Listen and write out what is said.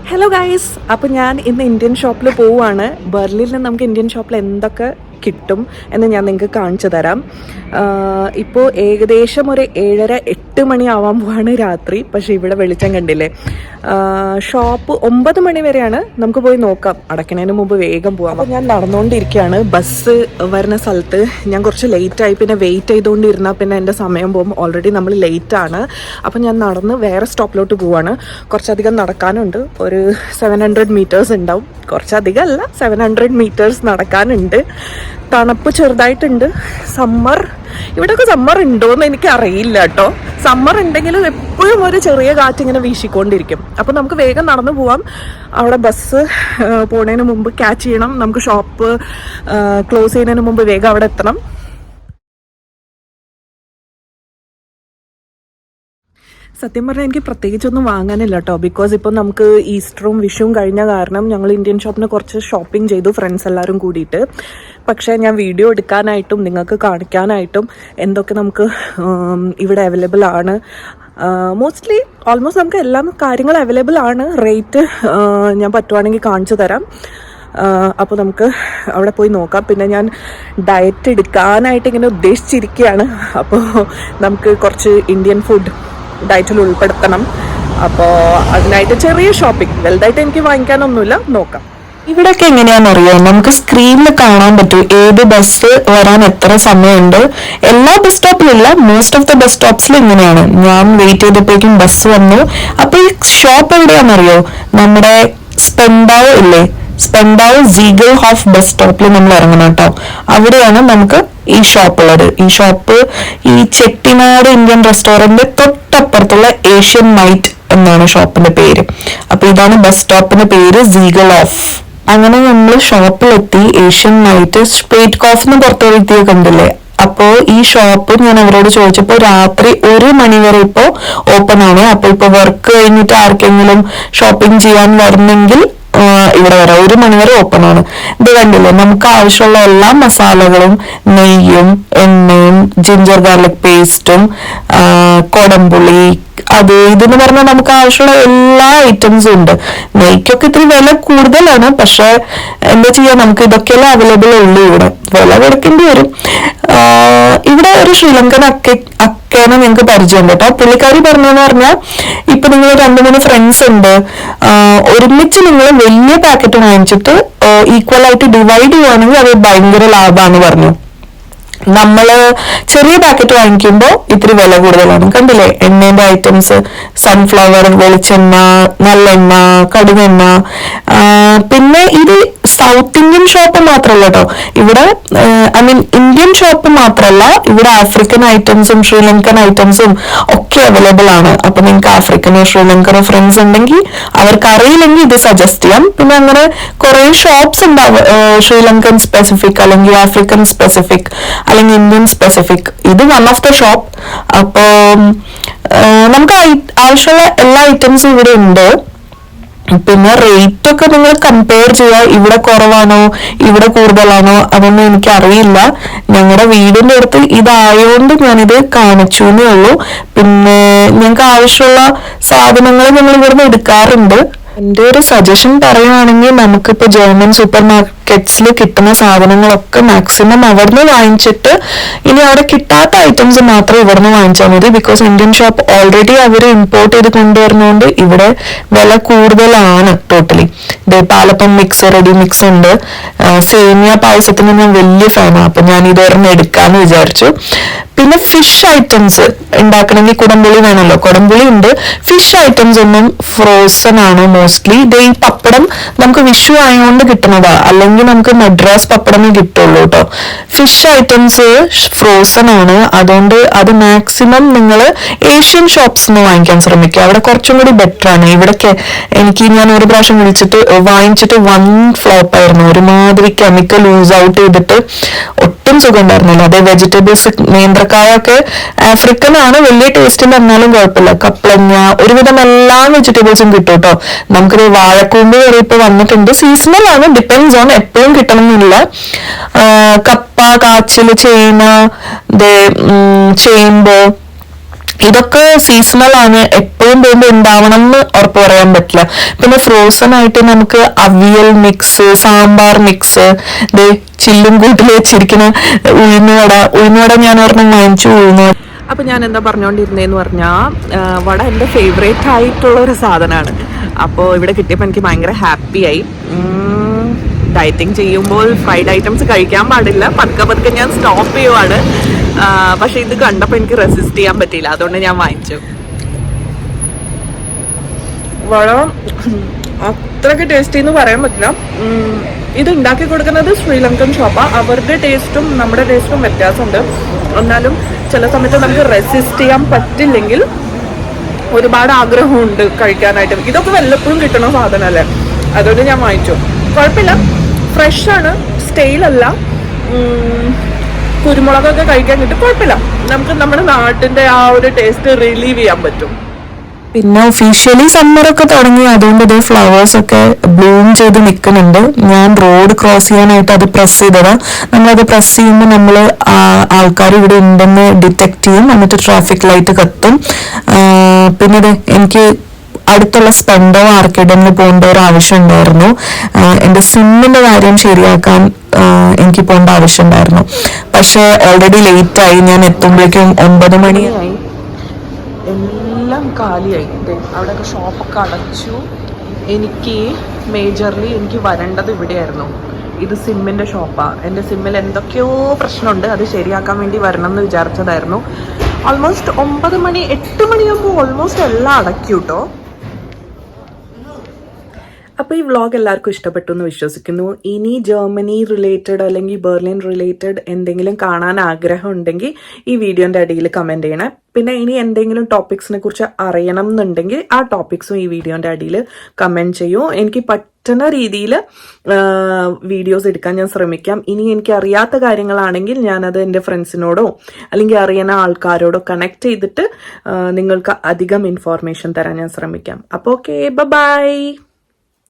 Hello guys, അപ്പോൾ ഞാൻ ഇന്ന് ഇന്ത്യൻ ഷോപ്പിൽ പോവുകയാണ്. ബെർലിനിൽ നമുക്ക് ഇന്ത്യൻ ഷോപ്പിൽ എന്തൊക്കെ കിട്ടും എന്ന് ഞാൻ നിങ്ങൾക്ക് കാണിച്ചു തരാം. ഇപ്പോൾ ഏകദേശം ഒരു 7:30-8 മണി ആവാൻ പോവാണ് രാത്രി. പക്ഷേ ഇവിടെ വെളിച്ചം കണ്ടില്ലേ. ഷോപ്പ് 9 മണി വരെയാണ്. നമുക്ക് പോയി നോക്കാം. അടയ്ക്കുന്നതിന് മുമ്പ് വേഗം പോകാം. അപ്പോൾ ഞാൻ നടന്നുകൊണ്ടിരിക്കുകയാണ്. ബസ് വരുന്ന സ്ഥലത്ത് ഞാൻ കുറച്ച് ലേറ്റായി. പിന്നെ വെയിറ്റ് ചെയ്തുകൊണ്ടിരുന്നാൽ പിന്നെ എൻ്റെ സമയം പോകും. ഓൾറെഡി നമ്മൾ ലേറ്റാണ്. അപ്പോൾ ഞാൻ നടന്ന് വേറെ സ്റ്റോപ്പിലോട്ട് പോവാണ്. കുറച്ചധികം നടക്കാനുണ്ട്. ഒരു 700 മീറ്റേഴ്സ് ഉണ്ടാവും. കുറച്ചധികം അല്ല, 700 മീറ്റേഴ്സ് നടക്കാനുണ്ട്. തണുപ്പ് ചെറുതായിട്ടുണ്ട്. സമ്മർ, ഇവിടെയൊക്കെ സമ്മർ ഉണ്ടോയെന്ന് എനിക്ക് അറിയില്ല കേട്ടോ. സമ്മർ ഉണ്ടെങ്കിലും എപ്പോഴും ഒരു ചെറിയ കാറ്റിങ്ങനെ വീശിക്കൊണ്ടിരിക്കും. അപ്പോൾ നമുക്ക് വേഗം നടന്നു പോവാം. അവിടെ ബസ് പോണതിന് മുമ്പ് ക്യാച്ച് ചെയ്യണം. നമുക്ക് ഷോപ്പ് ക്ലോസ് ചെയ്യുന്നതിന് മുമ്പ് വേഗം അവിടെ എത്തണം. സത്യം പറഞ്ഞാൽ എനിക്ക് പ്രത്യേകിച്ചൊന്നും വാങ്ങാനില്ല കേട്ടോ. ബിക്കോസ് ഇപ്പോൾ നമുക്ക് ഈസ്റ്ററും വിഷുവും കഴിഞ്ഞ കാരണം ഞങ്ങൾ ഇന്ത്യൻ ഷോപ്പിന് കുറച്ച് ഷോപ്പിംഗ് ചെയ്തു, ഫ്രണ്ട്സ് എല്ലാവരും കൂടിയിട്ട്. പക്ഷേ ഞാൻ വീഡിയോ എടുക്കാനായിട്ടും നിങ്ങൾക്ക് കാണിക്കാനായിട്ടും എന്തൊക്കെ നമുക്ക് ഇവിടെ അവൈലബിൾ ആണ്, മോസ്റ്റ്ലി ഓൾമോസ്റ്റ് നമുക്ക് എല്ലാ കാര്യങ്ങളും അവൈലബിൾ ആണ്. റേറ്റ് ഞാൻ പറ്റുവാണെങ്കിൽ കാണിച്ചു തരാം. അപ്പോൾ നമുക്ക് അവിടെ പോയി നോക്കാം. പിന്നെ ഞാൻ ഡയറ്റ് എടുക്കാനായിട്ട് ഇങ്ങനെ ഉദ്ദേശിച്ചിരിക്കുകയാണ്. അപ്പോൾ നമുക്ക് കുറച്ച് ഇന്ത്യൻ ഫുഡ് ഡയറ്റിൽ ഉൾപ്പെടുത്തണം. അപ്പോൾ അതിനായിട്ട് ചെറിയ ഷോപ്പിംഗ്, വലുതായിട്ട് എനിക്ക് വാങ്ങിക്കാനൊന്നുമില്ല, നോക്കാം. ഇവിടെയൊക്കെ എങ്ങനെയാണെന്നറിയോ, നമുക്ക് സ്ക്രീനിൽ കാണാൻ പറ്റും ഏത് ബസ് വരാൻ എത്ര സമയമുണ്ട്. എല്ലാ ബസ് സ്റ്റോപ്പിലില്ല, മോസ്റ്റ് ഓഫ് ദ ബസ് സ്റ്റോപ്സിൽ ഇങ്ങനെയാണ്. ഞാൻ വെയിറ്റ് ചെയ്തപ്പോഴേക്കും ബസ് വന്നു. അപ്പൊ ഈ ഷോപ്പ് എവിടെയാണെന്നറിയോ, നമ്മുടെ സ്പെൻഡാവ് ഇല്ലേ, സ്പെൻഡാവ് സീഗൽ ഹോഫ് ബസ് സ്റ്റോപ്പിൽ നമ്മൾ ഇറങ്ങണം കേട്ടോ. അവിടെയാണ് നമുക്ക് ഈ ഷോപ്പ് ഉള്ളത്. ഈ ഷോപ്പ് ഈ ചെട്ടിനാട് ഇന്ത്യൻ റെസ്റ്റോറന്റ് തൊട്ടപ്പുറത്തുള്ള ഏഷ്യൻ നൈറ്റ് എന്നാണ് ഷോപ്പിന്റെ പേര്. അപ്പൊ ഇതാണ് ബസ് സ്റ്റോപ്പിന്റെ പേര്, സീഗൽ ഓഫ്. അങ്ങനെ നമ്മൾ ഷോപ്പിലെത്തി. ഏഷ്യൻ നൈറ്റ് സ്ട്രീറ്റ് കോഫിന്ന് പുറത്തെത്തിയ കണ്ടില്ലേ. അപ്പോ ഈ ഷോപ്പ് ഞാൻ അവരോട് ചോദിച്ചപ്പോ രാത്രി 1 മണി വരെ ഇപ്പോ ഓപ്പൺ ആണ്. അപ്പൊ ഇപ്പൊ വർക്ക് കഴിഞ്ഞിട്ട് ആർക്കെങ്കിലും ഷോപ്പിംഗ് ചെയ്യാൻ വരുന്നെങ്കിൽ ഇവിടെ വരാം. 1 മണി വരെ ഓപ്പൺ ആണ്. ഇത് കണ്ടില്ലേ, നമുക്ക് ആവശ്യമുള്ള എല്ലാ മസാലകളും, നെയ്യും, എണ്ണയും, ജിഞ്ചർ ഗാർലിക് പേസ്റ്റും, കൊടംപുളി, അത് ഇതെന്ന് പറഞ്ഞാൽ നമുക്ക് ആവശ്യമുള്ള എല്ലാ ഐറ്റംസും ഉണ്ട്. നെയ്ക്കൊക്കെ ഇത്തിരി വില കൂടുതലാണ്. പക്ഷെ എന്താ ചെയ്യാ, നമുക്ക് ഇതൊക്കെയല്ലേ അവൈലബിൾ ഉള്ളൂ. ഇവിടെ വില കൊടുക്കേണ്ടി വരും. ഇവിടെ ഒരു ശ്രീലങ്കൻ അക്കേനെ നിങ്ങൾക്ക് പരിചയമുണ്ട് കേട്ടോ. പുള്ളിക്കാരി പറഞ്ഞെന്ന് പറഞ്ഞാൽ ഇപ്പൊ നിങ്ങൾ 2-3 ഫ്രണ്ട്സ് ഉണ്ട്, ഒരുമിച്ച് നിങ്ങൾ വലിയ പാക്കറ്റ് വാങ്ങിച്ചിട്ട് ഈക്വൽ ആയിട്ട് ഡിവൈഡ് ചെയ്യുവാണെങ്കിൽ അത് ഭയങ്കര ലാഭമാണ് പറഞ്ഞു. നമ്മള് ചെറിയ പാക്കറ്റ് വാങ്ങിക്കുമ്പോൾ ഇത്തിരി വില കൂടുതലാണ്. കണ്ടില്ലേ, എണ്ണേന്റെ ഐറ്റംസ്, സൺഫ്ലവർ, വെളിച്ചെണ്ണ, നല്ലെണ്ണ, കടുകെണ്ണ. പിന്നെ ഇത് സൗത്ത് ഇന്ത്യൻ ഷോപ്പ് മാത്രമല്ല കേട്ടോ. ഇവിടെ ഐ മീൻ ഇന്ത്യൻ ഷോപ്പ് മാത്രമല്ല, ഇവിടെ ആഫ്രിക്കൻ ഐറ്റംസും ശ്രീലങ്കൻ ഐറ്റംസും ഒക്കെ അവൈലബിൾ ആണ്. അപ്പൊ നിങ്ങൾക്ക് ആഫ്രിക്കനോ ശ്രീലങ്കനോ ഫ്രണ്ട്സ് ഉണ്ടെങ്കിൽ അവർക്ക് അറിയില്ലെങ്കിൽ ഇത് സജസ്റ്റ് ചെയ്യാം. പിന്നെ അങ്ങനെ കുറെ ഷോപ്സ് ഉണ്ടാവും, ശ്രീലങ്കൻ സ്പെസിഫിക് അല്ലെങ്കിൽ ആഫ്രിക്കൻ സ്പെസിഫിക് അല്ലെങ്കിൽ ഇന്ത്യൻ സ്പെസിഫിക്. ഇത് വൺ ഓഫ് ദ ഷോപ്പ്. അപ്പോ നമുക്ക് ആവശ്യമുള്ള എല്ലാ ഐറ്റംസും ഇവിടെ ഉണ്ട്. പിന്നെ റേറ്റ് ഒക്കെ നിങ്ങൾ കമ്പയർ ചെയ്യുക, ഇവിടെ കുറവാണോ ഇവിടെ കൂടുതലാണോ അതൊന്നും എനിക്ക് അറിയില്ല. ഞങ്ങളുടെ വീടിന്റെ അടുത്ത് ഇതായോണ്ട് ഞാനിത് കാണിച്ചു എന്നേ ഉള്ളൂ. പിന്നെ ഞങ്ങൾക്ക് ആവശ്യമുള്ള സാധനങ്ങൾ ഞങ്ങൾ ഇവിടുന്ന് എടുക്കാറുണ്ട്. എന്റെ ഒരു സജഷൻ പറയുകയാണെങ്കിൽ നമുക്കിപ്പോ ജർമ്മൻ സൂപ്പർ മാർക്കറ്റ്സിൽ കിട്ടുന്ന സാധനങ്ങളൊക്കെ മാക്സിമം അവിടുന്ന് വാങ്ങിച്ചിട്ട് ഇനി അവിടെ കിട്ടാത്ത ഐറ്റംസ് മാത്രം ഇവിടുന്ന് വാങ്ങിച്ചാൽ മതി. ബിക്കോസ് ഇന്ത്യൻ ഷോപ്പ് ഓൾറെഡി അവർ ഇമ്പോർട്ട് ചെയ്ത് കൊണ്ടുവരുന്നതുകൊണ്ട് ഇവിടെ വില കൂടുതലാണ് totally. Palappam mix, ready mix ഉണ്ട്. സേമിയ പായസത്തിന് ഞാൻ വലിയ ഫാനാണ്. അപ്പൊ ഞാൻ ഇതൊരെണ്ണം എടുക്കാന്ന് വിചാരിച്ചു. പിന്നെ ഫിഷ് ഐറ്റംസ് ഉണ്ടാക്കണമെങ്കിൽ കുടംപുളി വേണമല്ലോ, കുടംപുളി ഉണ്ട്. ഫിഷ് ഐറ്റംസ് ഒന്നും ഫ്രോസൺ ആണ് മോസ്റ്റ്ലി. ഇത് ഈ പപ്പടം നമുക്ക് വിഷു ആയതുകൊണ്ട് കിട്ടുന്നതാ, അല്ലെങ്കിൽ നമുക്ക് മദ്രാസ് പപ്പടമേ കിട്ടുള്ളൂ കേട്ടോ. ഫിഷ് ഐറ്റംസ് ഫ്രോസൺ ആണ്. അതുകൊണ്ട് അത് മാക്സിമം നിങ്ങൾ ഏഷ്യൻ ഷോപ്സിന് വാങ്ങിക്കാൻ ശ്രമിക്കുക. അവിടെ കുറച്ചും കൂടി ബെറ്റർ ആണ്. ഇവിടൊക്കെ ഞാൻ ഒരു പ്രാവശ്യം വാങ്ങിച്ചിട്ട് 1 ഫ്ലോപ്പ് ആയിരുന്നു. ഒരുമാതിരി കെമിക്കൽ യൂസ് ഔട്ട് ചെയ്തിട്ട് ഒട്ടും സുഖം ഉണ്ടായിരുന്നില്ല. അതേ വെജിറ്റബിൾസ്, നേന്ത്രക്കായൊക്കെ ആഫ്രിക്കൻ ആണ്, വലിയ ടേസ്റ്റിൽ എന്നാലും കുഴപ്പമില്ല. കപ്ലങ്ങ, ഒരുവിധം എല്ലാ വെജിറ്റബിൾസും കിട്ടും കേട്ടോ. നമുക്കൊരു വാഴക്കൂമ്പ് വരെ ഇപ്പൊ വന്നിട്ടുണ്ട്. സീസണൽ ആണ്, ഡിപ്പെൻഡ്സ് ഓൺ, എപ്പോഴും കിട്ടണമെന്നില്ല. കപ്പ, കാച്ചില്, ചേന, ചേമ്പ്, ഇതൊക്കെ സീസണൽ ആണ്, എപ്പോഴും പോകുമ്പോൾ ഉണ്ടാവണം എന്ന് ഉറപ്പ് പറയാൻ പറ്റില്ല. പിന്നെ ഫ്രോസൺ ആയിട്ട് നമുക്ക് അവിയൽ മിക്സ്, സാമ്പാർ മിക്സ്, ചില്ലും കൂട്ടിൽ വെച്ചിരിക്കുന്ന ഉഴുന്നുവട ഞാൻ ഒരെണ്ണം വാങ്ങിച്ചു. ഉഴുന്നുവട അപ്പോൾ ഞാൻ എന്താ പറഞ്ഞുകൊണ്ടിരുന്നതെന്ന് പറഞ്ഞാൽ, വട എൻ്റെ ഫേവറേറ്റ് ആയിട്ടുള്ള ഒരു സാധനമാണ്. അപ്പോൾ ഇവിടെ കിട്ടിയപ്പോൾ എനിക്ക് ഭയങ്കര ഹാപ്പിയായി. ഡയറ്റിങ് ചെയ്യുമ്പോൾ ഫ്രൈഡ് ഐറ്റംസ് കഴിക്കാൻ പാടില്ല, പതുക്കെ ഞാൻ സ്റ്റോപ്പ് ചെയ്യുവാണ്. പക്ഷെ ഇത് കണ്ടപ്പോൾ എനിക്ക് റെസിസ്റ്റ് ചെയ്യാൻ പറ്റിയില്ല, അതുകൊണ്ട് ഞാൻ വാങ്ങിച്ചു. വട അത്രയ്ക്ക് ടേസ്റ്റി എന്ന് പറയാൻ പറ്റില്ല. ഇത് ഉണ്ടാക്കി കൊടുക്കുന്നത് ശ്രീലങ്കൻ ഷോപ്പാണ്. അവരുടെ ടേസ്റ്റും നമ്മുടെ ടേസ്റ്റും വ്യത്യാസമുണ്ട്. എന്നാലും ചില സമയത്ത് നമുക്ക് റെസിസ്റ്റ് ചെയ്യാൻ പറ്റില്ലെങ്കിൽ ഒരുപാട് ആഗ്രഹമുണ്ട് കഴിക്കാനായിട്ടും. ഇതൊക്കെ വല്ലപ്പോഴും കിട്ടണ സാധനമല്ലേ, അതുകൊണ്ട് ഞാൻ വാങ്ങിച്ചു. കുഴപ്പമില്ല, ഫ്രഷാണ്, സ്റ്റൈലല്ല. കുരുമുളകൊക്കെ കഴിക്കാൻ കിട്ടും, കുഴപ്പമില്ല. നമുക്ക് നമ്മുടെ നാട്ടിൻ്റെ ആ ഒരു ടേസ്റ്റ് റിലീവ് ചെയ്യാൻ പറ്റും. പിന്നെ ഒഫീഷ്യലി സമ്മറൊക്കെ തുടങ്ങി, അതുകൊണ്ട് ഇത് ഫ്ലവേഴ്സ് ഒക്കെ ബ്ലൂം ചെയ്ത് നിൽക്കുന്നുണ്ട്. ഞാൻ റോഡ് ക്രോസ് ചെയ്യാനായിട്ട് അത് പ്രസ് ചെയ്തതാ. നമ്മളത് പ്രസ് ചെയ്യുമ്പോൾ നമ്മൾ ആൾക്കാർ ഇവിടെ ഉണ്ടെന്ന് ഡിറ്റക്ട് ചെയ്യും, എന്നിട്ട് ട്രാഫിക് ലൈറ്റ് കത്തും. പിന്നെ എനിക്ക് അടുത്തുള്ള സ്പെൻഡോ ആർക്കേഡിൽ പോകേണ്ട ഒരു ആവശ്യം ഉണ്ടായിരുന്നു. എൻ്റെ സിമ്മിന്റെ കാര്യം ശരിയാക്കാൻ എനിക്ക് പോകേണ്ട ആവശ്യം ഉണ്ടായിരുന്നു. പക്ഷെ ഓൾറെഡി ലേറ്റ് ആയി. ഞാൻ എത്തുമ്പോഴേക്കും 9 മണിയായി. എല്ലാം കാലിയായി. അവിടെയൊക്കെ ഷോപ്പൊക്കെ അടച്ചു. എനിക്ക് മേജർലി വരേണ്ടത് ഇവിടെയായിരുന്നു. ഇത് സിമ്മിൻ്റെ ഷോപ്പാണ്. എൻ്റെ സിമ്മിൽ എന്തൊക്കെയോ പ്രശ്നമുണ്ട്, അത് ശരിയാക്കാൻ വേണ്ടി വരണം എന്ന് വിചാരിച്ചതായിരുന്നു. ഓൾമോസ്റ്റ് 9 മണി 8 മണിയാകുമ്പോൾ ഓൾമോസ്റ്റ് എല്ലാം അടക്കി കേട്ടോ. അപ്പോൾ ഈ വ്ളോഗ് എല്ലാവർക്കും ഇഷ്ടപ്പെട്ടു എന്ന് വിശ്വസിക്കുന്നു. ഇനി ജർമ്മനി റിലേറ്റഡ് അല്ലെങ്കിൽ ബെർലിൻ റിലേറ്റഡ് എന്തെങ്കിലും കാണാൻ ആഗ്രഹം ഉണ്ടെങ്കിൽ ഈ വീഡിയോൻ്റെ അടിയിൽ കമൻറ്റ് ചെയ്യണേ. പിന്നെ ഇനി എന്തെങ്കിലും ടോപ്പിക്സിനെ കുറിച്ച് അറിയണം എന്നുണ്ടെങ്കിൽ ആ ടോപ്പിക്സും ഈ വീഡിയോൻ്റെ അടിയിൽ കമൻറ്റ് ചെയ്യൂ. എനിക്ക് പറ്റുന്ന രീതിയിൽ വീഡിയോസ് എടുക്കാൻ ഞാൻ ശ്രമിക്കാം. ഇനി എനിക്ക് അറിയാത്ത കാര്യങ്ങളാണെങ്കിൽ ഞാനത് എൻ്റെ ഫ്രണ്ട്സിനോടോ അല്ലെങ്കിൽ അറിയുന്ന ആൾക്കാരോടോ കണക്ട് ചെയ്തിട്ട് നിങ്ങൾക്ക് അധികം ഇൻഫോർമേഷൻ തരാൻ ഞാൻ ശ്രമിക്കാം. അപ്പോൾ ഓക്കെ, ബൈ.